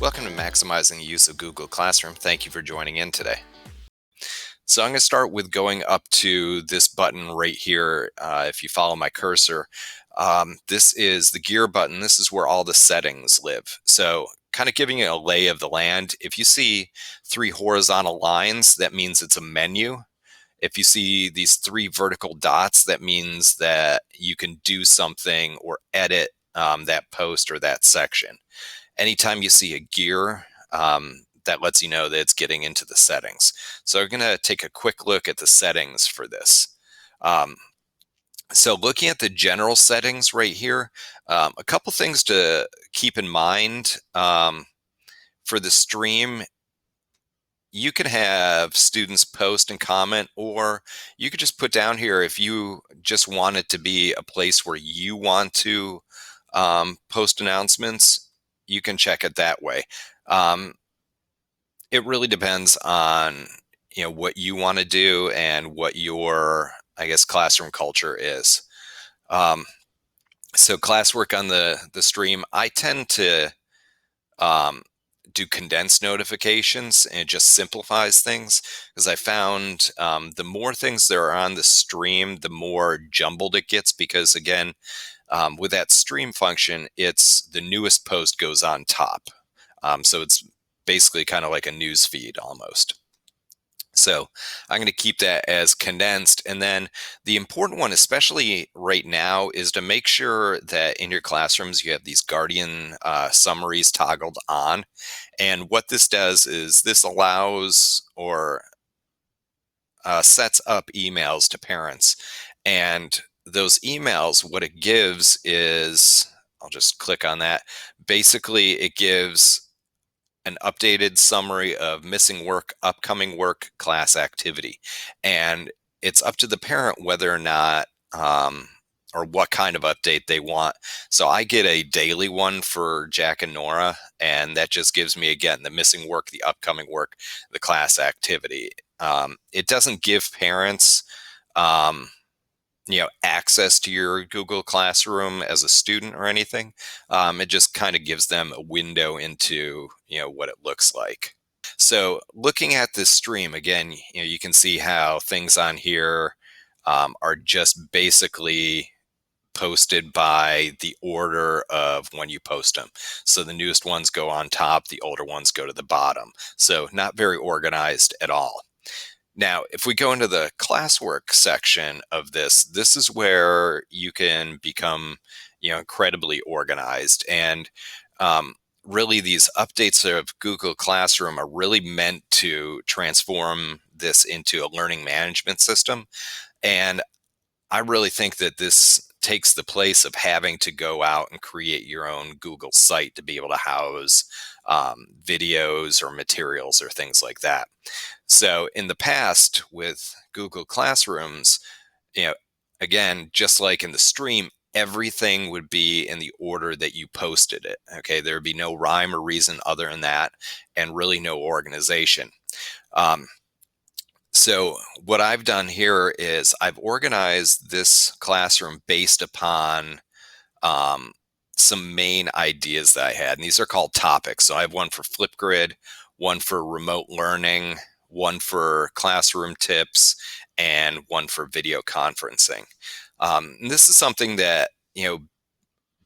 Welcome to Maximizing the Use of Google Classroom. Thank you for joining in today. So I'm going to start with going up to this button right here. If you follow my cursor, this is the gear button. This is where all the settings live. So kind of giving you a lay of the land. If you see 3 horizontal lines, that means it's a menu. If you see these 3 vertical dots, that means that you can do something or edit that post or that section. Anytime you see a gear, that lets you know that it's getting into the settings. So we're going to take a quick look at the settings for this. So looking at the general settings right here, a couple things to keep in mind. For the stream, you can have students post and comment, or you could just put down here if you just want it to be a place where you want to post announcements, you can check it that way. It really depends on what you want to do and what your, I guess, classroom culture is. So classwork on the stream, I tend to do condensed notifications, and it just simplifies things, because I found the more things there are on the stream, the more jumbled it gets, because again, with that stream function, it's the newest post goes on top. So it's basically kind of like a news feed almost. So I'm going to keep that as condensed. And then the important one, especially right now, is to make sure that in your classrooms you have these Guardian summaries toggled on. And what this does is this allows or sets up emails to parents. And those emails, what it gives is, I'll just click on that. Basically, it gives an updated summary of missing work, upcoming work, class activity. And it's up to the parent whether or not, or what kind of update they want. So I get a daily one for Jack and Nora, and that just gives me, again, the missing work, the upcoming work, the class activity. It doesn't give parents access to your Google Classroom as a student or anything. It just kind of gives them a window into what it looks like. So looking at this stream again, you can see how things on here are just basically posted by the order of when you post them. So the newest ones go on top, the older ones go to the bottom. So not very organized at all. Now, if we go into the classwork section of this is where you can become, incredibly organized. And really, these updates of Google Classroom are really meant to transform this into a learning management system. And I really think that this takes the place of having to go out and create your own Google site to be able to house videos or materials or things like that. So in the past with Google Classrooms, again, just like in the stream, everything would be in the order that you posted it. Okay, there would be no rhyme or reason other than that, and really no organization. So what I've done here is I've organized this classroom based upon some main ideas that I had, and these are called topics. So I have one for Flipgrid, one for remote learning, one for classroom tips, and one for video conferencing. And this is something that,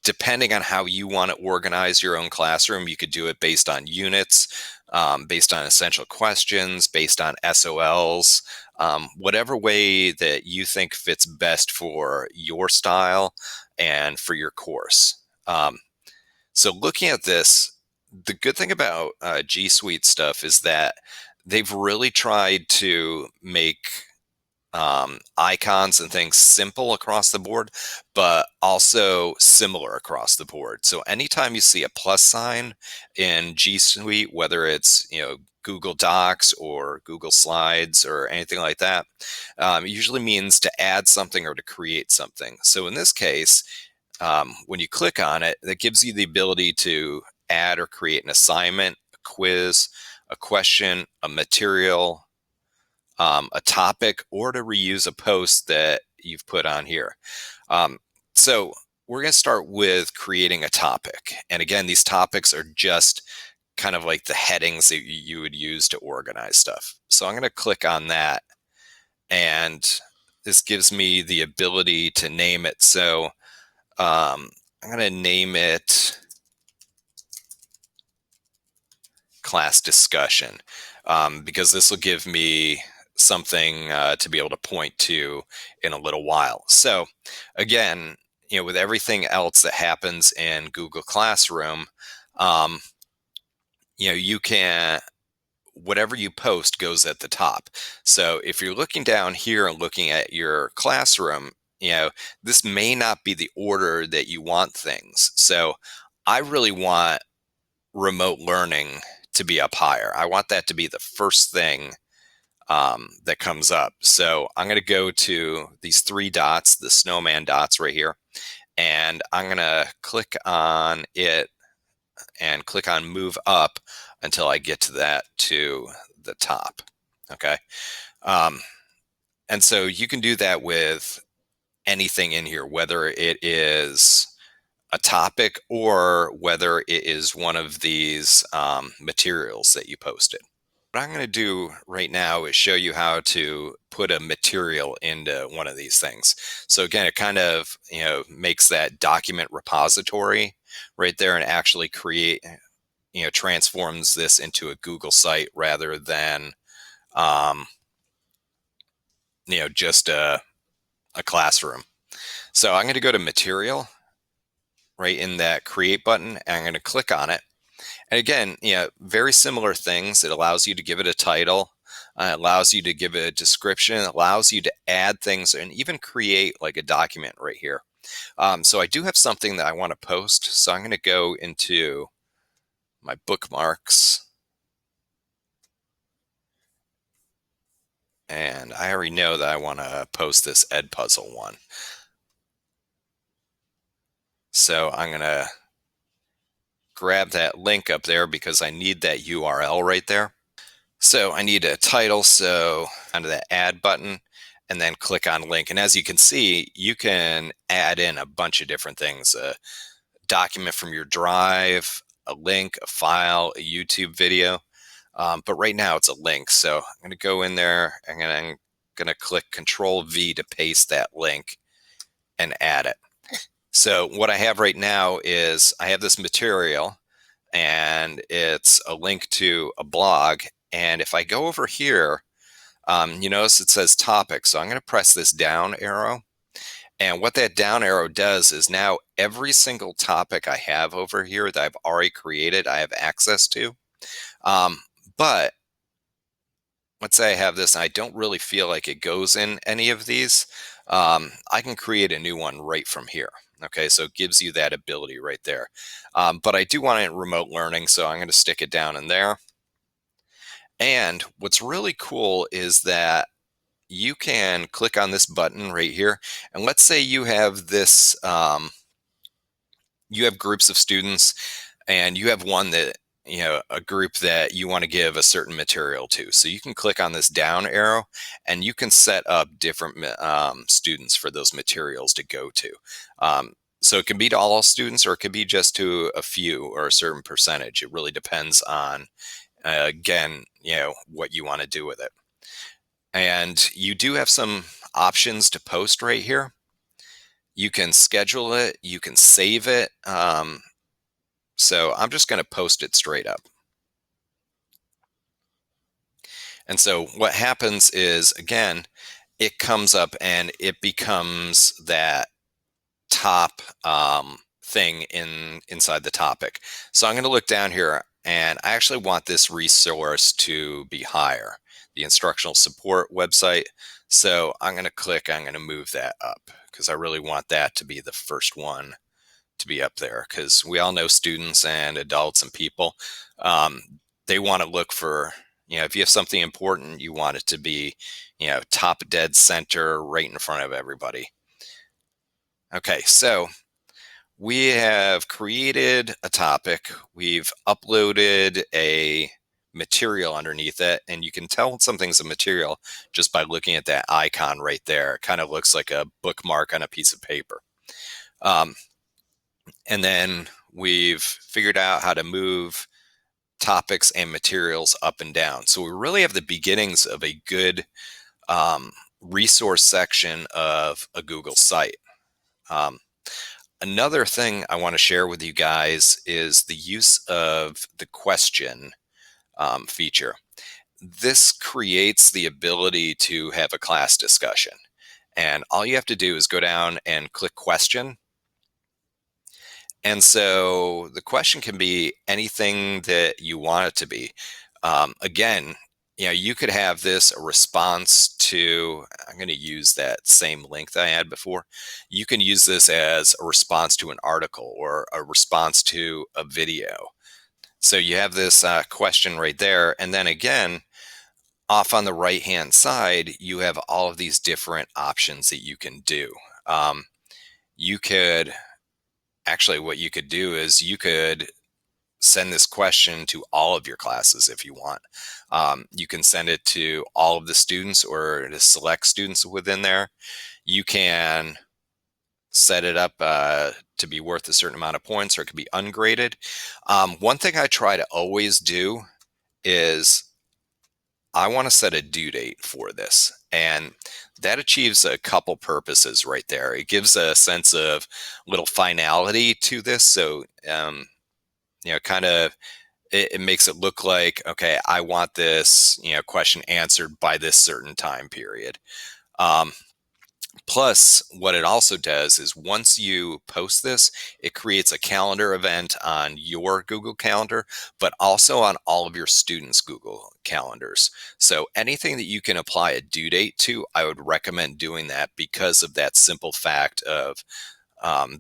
depending on how you want to organize your own classroom, you could do it based on units, based on essential questions, based on SOLs, whatever way that you think fits best for your style and for your course. So looking at this, the good thing about G Suite stuff is that they've really tried to make icons and things simple across the board, but also similar across the board. So anytime you see a plus sign in G Suite, whether it's Google Docs or Google Slides or anything like that, it usually means to add something or to create something. So in this case, when you click on it, that gives you the ability to add or create an assignment, a quiz, a question, a material, a topic, or to reuse a post that you've put on here. So we're going to start with creating a topic. And again, these topics are just kind of like the headings that you would use to organize stuff. So I'm going to click on that, and this gives me the ability to name it. So I'm going to name it class discussion, because this will give me something to be able to point to in a little while. So again, with everything else that happens in Google Classroom, um, you can, whatever you post goes at the top. So if you're looking down here and looking at your classroom, this may not be the order that you want things. So I really want remote learning to be up higher. I want that to be the first thing that comes up. So I'm going to go to these three dots, the snowman dots right here, and I'm going to click on it and click on move up until I get to that to the top. Okay. Um, and so you can do that with anything in here, whether it is a topic or whether it is one of these materials that you posted. What I'm going to do right now is show you how to put a material into one of these things. So again, it kind of makes that document repository right there and actually transforms this into a Google site rather than um, just a classroom. So I'm going to go to material right in that create button, and I'm going to click on it. And again, very similar things. It allows you to give it a title. It allows you to give it a description. It allows you to add things and even create like a document right here. So I do have something that I want to post. So I'm going to go into my bookmarks. And I already know that I want to post this Edpuzzle one. So I'm going to grab that link up there because I need that URL right there. So I need a title, so onto that add button and then click on link. And as you can see, you can add in a bunch of different things, a document from your drive, a link, a file, a YouTube video. But right now it's a link. So I'm going to go in there and I'm going to click Control V to paste that link and add it. So what I have right now is I have this material and it's a link to a blog. And if I go over here, you notice it says topic. So I'm going to press this down arrow. And what that down arrow does is now every single topic I have over here that I've already created, I have access to. But let's say I have this and I don't really feel like it goes in any of these. I can create a new one right from here. Okay, so it gives you that ability right there. But I do want it in remote learning, so I'm going to stick it down in there. And what's really cool is that you can click on this button right here. And let's say you have this, you have groups of students and you have one that, a group that you want to give a certain material to. So you can click on this down arrow and you can set up different students for those materials to go to. So it can be to all students or it could be just to a few or a certain percentage. It really depends on, again, what you want to do with it. And you do have some options to post right here. You can schedule it, you can save it. So I'm just going to post it straight up. And so what happens is, again, it comes up and it becomes that top thing inside the topic. So I'm going to look down here and I actually want this resource to be higher, the instructional support website. So I'm going to move that up because I really want that to be the first one to be up there, because we all know students and adults and people, they want to look for, if you have something important, you want it to be, top dead center right in front of everybody. Okay, so we have created a topic. We've uploaded a material underneath it, and you can tell something's a material just by looking at that icon right there. It kind of looks like a bookmark on a piece of paper. And then we've figured out how to move topics and materials up and down. So we really have the beginnings of a good um, resource section of a Google site. Um, Another thing I want to share with you guys is the use of the question feature. This creates the ability to have a class discussion. And all you have to do is go down and click question. And so the question can be anything that you want it to be. Again, you could have this a response to, I'm going to use that same link that I had before. You can use this as a response to an article or a response to a video. So you have this question right there. And then again, off on the right hand side, you have all of these different options that you can do. You could actually, what you could do is you could send this question to all of your classes if you want. You can send it to all of the students or to select students within there. You can set it up to be worth a certain amount of points, or it can be ungraded. One thing I try to always do is I want to set a due date for this. And that achieves a couple purposes right there. It gives a sense of little finality to this. So, kind of it makes it look like, okay, I want this, question answered by this certain time period. Um, Plus, what it also does is once you post this, it creates a calendar event on your Google Calendar, but also on all of your students' Google calendars. So anything that you can apply a due date to, I would recommend doing that because of that simple fact of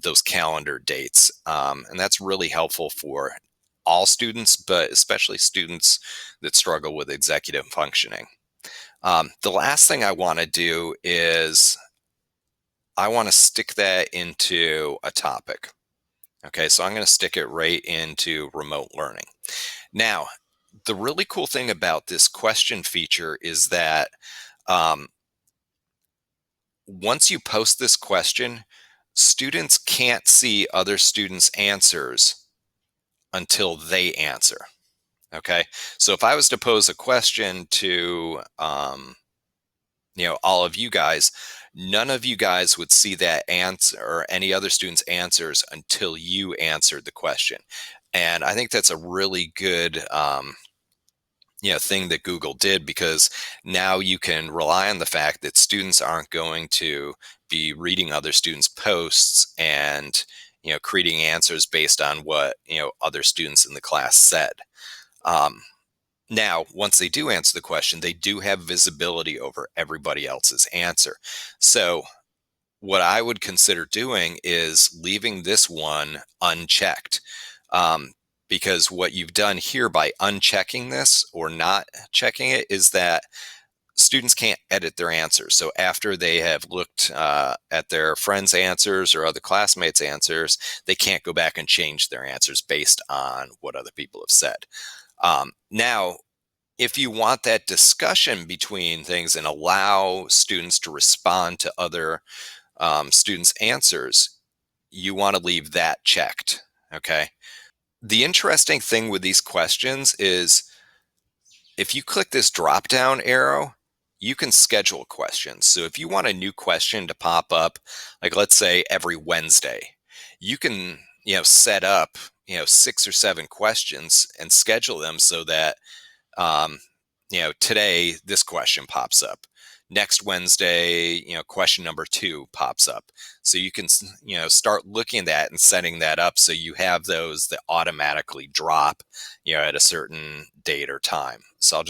those calendar dates. And that's really helpful for all students, but especially students that struggle with executive functioning. The last thing I want to do is I want to stick that into a topic. Okay, so I'm going to stick it right into remote learning. Now, the really cool thing about this question feature is that um, once you post this question, students can't see other students' answers until they answer. Okay, so if I was to pose a question to all of you guys, none of you guys would see that answer or any other students' answers until you answered the question. And I think that's a really good thing that Google did, because now you can rely on the fact that students aren't going to be reading other students' posts and creating answers based on what other students in the class said. Now, once they do answer the question, they do have visibility over everybody else's answer. So what I would consider doing is leaving this one unchecked. Um, because what you've done here by unchecking this or not checking it is that students can't edit their answers. So after they have looked at their friends' answers or other classmates' answers, they can't go back and change their answers based on what other people have said. Now, if you want that discussion between things and allow students to respond to other students' answers, you want to leave that checked. Okay. The interesting thing with these questions is if you click this drop down arrow, you can schedule questions. So if you want a new question to pop up, like let's say every Wednesday, you can set up 6 or 7 questions and schedule them so that um, today this question pops up. Next Wednesday, question number 2 pops up. So you can, start looking at that and setting that up so you have those that automatically drop, at a certain date or time. So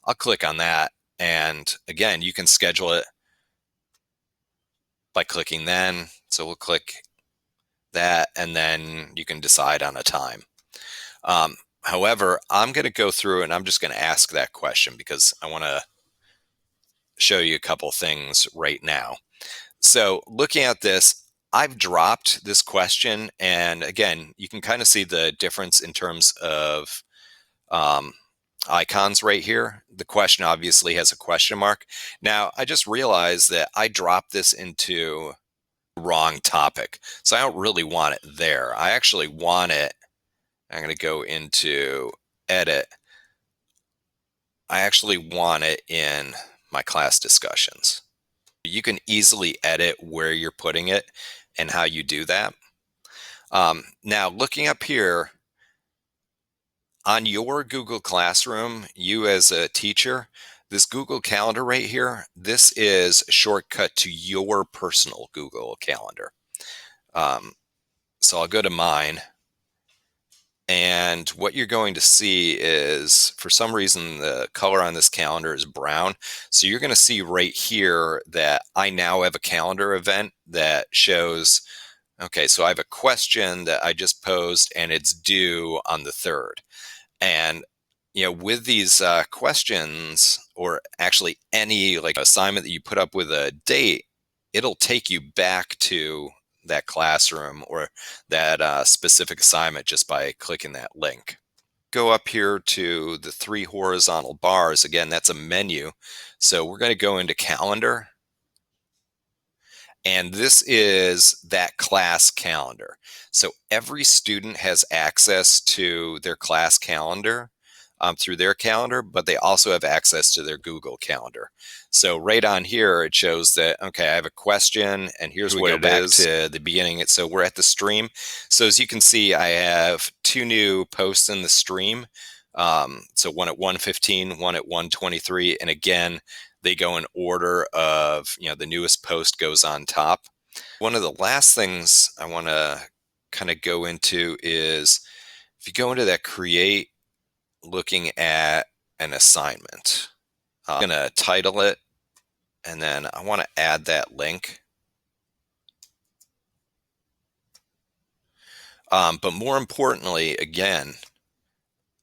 I'll click on that. And again, you can schedule it by clicking then. So we'll click that and then you can decide on a time. However, I'm going to go through and I'm just going to ask that question because I want to show you a couple things right now. So looking at this, I've dropped this question. And again, you can kind of see the difference in terms of icons right here. The question obviously has a question mark. Now, I just realized that I dropped this into the wrong topic. So I don't really want it there. I actually want it. I'm going to go into edit, I actually want it in my class discussions. You can easily edit where you're putting it and how you do that. Now, looking up here on your Google Classroom, you as a teacher, this Google Calendar right here, this is a shortcut to your personal Google Calendar. So I'll go to mine. And what you're going to see is, for some reason, the color on this calendar is brown. So you're going to see right here that I now have a calendar event that shows, okay, so I have a question that I just posed and it's due on the 3rd. And, with these questions, or actually any like assignment that you put up with a date, it'll take you back to that classroom or that specific assignment just by clicking that link. Go up here to the 3 horizontal bars. Again, that's a menu. So we're going to go into calendar. And this is that class calendar. So every student has access to their class calendar through their calendar, but they also have access to their Google Calendar. So right on here, it shows that, okay, I have a question, and here's what it is. To the beginning. So we're at the stream. So as you can see, I have 2 new posts in the stream. So one at 1:15, one at 1:23, and again, they go in order of, the newest post goes on top. One of the last things I want to kind of go into is if you go into that create, looking at an assignment, I'm going to title it, and then I want to add that link. But more importantly, again,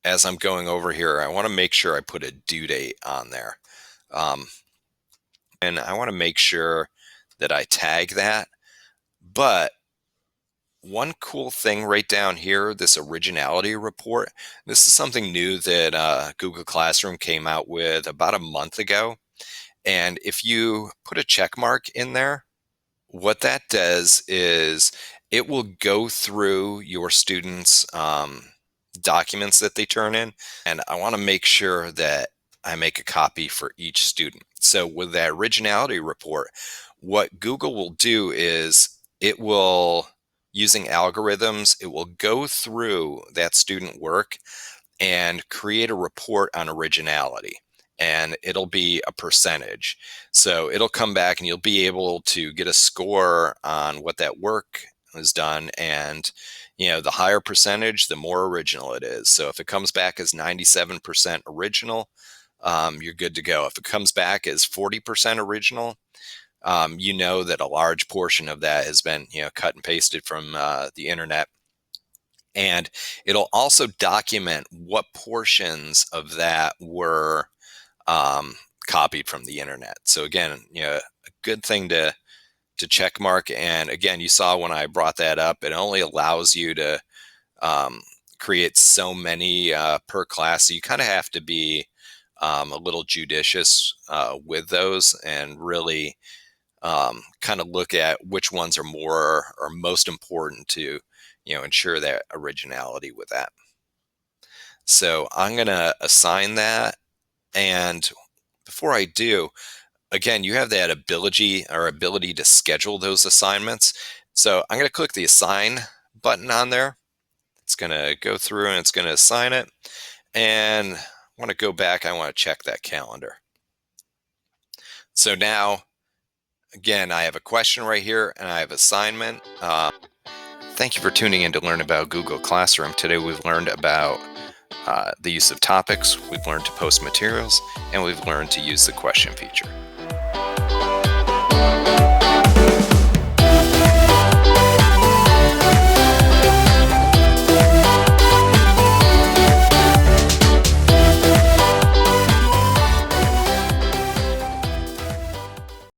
as I'm going over here, I want to make sure I put a due date on there. And I want to make sure that I tag that. But one cool thing right down here, this Originality Report, this is something new that Google Classroom came out with about a month ago. And if you put a check mark in there, what that does is it will go through your students' documents that they turn in. And I want to make sure that I make a copy for each student. So with that Originality Report, what Google will do is it will, using algorithms, it will go through that student work and create a report on originality. And it'll be a percentage. So it'll come back and you'll be able to get a score on what that work is done. And, the higher percentage, the more original it is. So if it comes back as 97% original, you're good to go. If it comes back as 40% original, you know that a large portion of that has been, cut and pasted from the internet. And it'll also document what portions of that were copied from the internet. So again, a good thing to check mark. And again, you saw when I brought that up, it only allows you to create so many per class. So you kind of have to be a little judicious with those and really kind of look at which ones are more or most important to, ensure that originality with that. So I'm going to assign that. And before I do, again, you have that ability to schedule those assignments. So I'm going to click the assign button on there. It's going to go through and it's going to assign it. And I want to go back. I want to check that calendar. So now, again, I have a question right here and I have assignment. Thank you for tuning in to learn about Google Classroom. Today we've learned about the use of topics, we've learned to post materials, and we've learned to use the question feature.